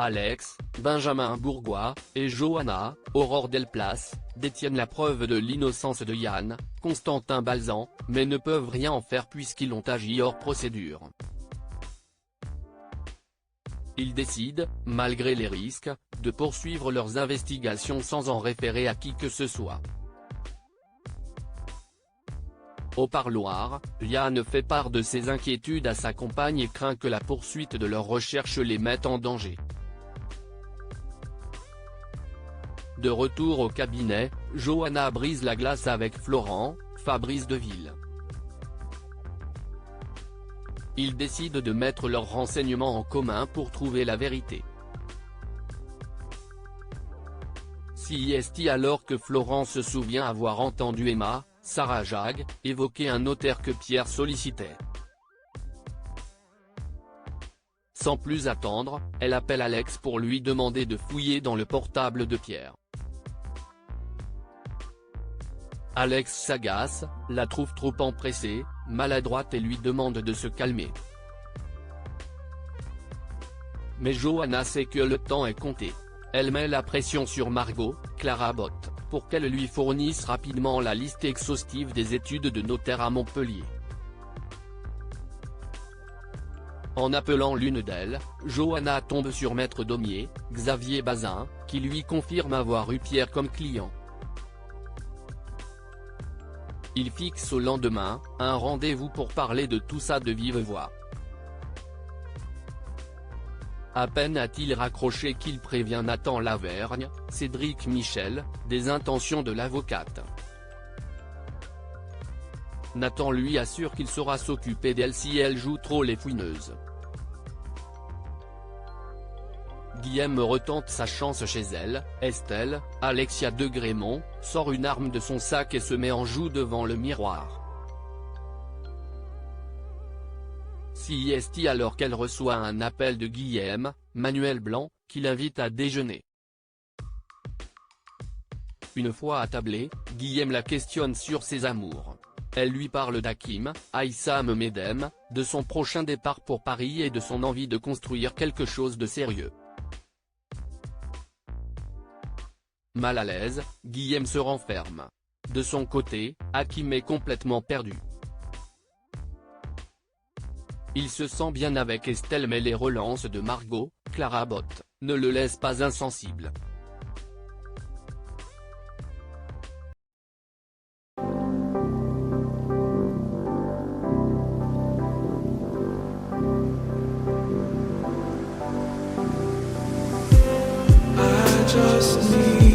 Alex, Benjamin Bourgois, et Johanna, Aurore Delplace, détiennent la preuve de l'innocence de Yann, Constantin Balzan, mais ne peuvent rien en faire puisqu'ils ont agi hors procédure. Ils décident, malgré les risques, de poursuivre leurs investigations sans en référer à qui que ce soit. Au parloir, Yann fait part de ses inquiétudes à sa compagne et craint que la poursuite de leurs recherches les mette en danger. De retour au cabinet, Johanna brise la glace avec Florent, Fabrice Deville. Ils décident de mettre leurs renseignements en commun pour trouver la vérité. CIST alors que Florent se souvient avoir entendu Emma, Sarah Jag, évoquer un notaire que Pierre sollicitait. Sans plus attendre, elle appelle Alex pour lui demander de fouiller dans le portable de Pierre. Alex s'agace, la trouve trop empressée, maladroite et lui demande de se calmer. Mais Johanna sait que le temps est compté. Elle met la pression sur Margot, Clara Botte, pour qu'elle lui fournisse rapidement la liste exhaustive des études de notaire à Montpellier. En appelant l'une d'elles, Johanna tombe sur Maître Daumier, Xavier Bazin, qui lui confirme avoir eu Pierre comme client. Il fixe au lendemain, un rendez-vous pour parler de tout ça de vive voix. À peine a-t-il raccroché qu'il prévient Nathan Lavergne, Cédric Michel, des intentions de l'avocate. Nathan lui assure qu'il saura s'occuper d'elle si elle joue trop les fouineuses. Guillaume retente sa chance chez elle, Estelle, Alexia de Grémont, sort une arme de son sac et se met en joue devant le miroir. CIST alors qu'elle reçoit un appel de Guillaume, Manuel Blanc, qui l'invite à déjeuner. Une fois attablée, Guillaume la questionne sur ses amours. Elle lui parle d'Hakim, Aïssam Medem, de son prochain départ pour Paris et de son envie de construire quelque chose de sérieux. Mal à l'aise, Guillaume se renferme. De son côté, Hakim est complètement perdu. Il se sent bien avec Estelle mais les relances de Margot, Clara Botte, ne le laissent pas insensible. I just need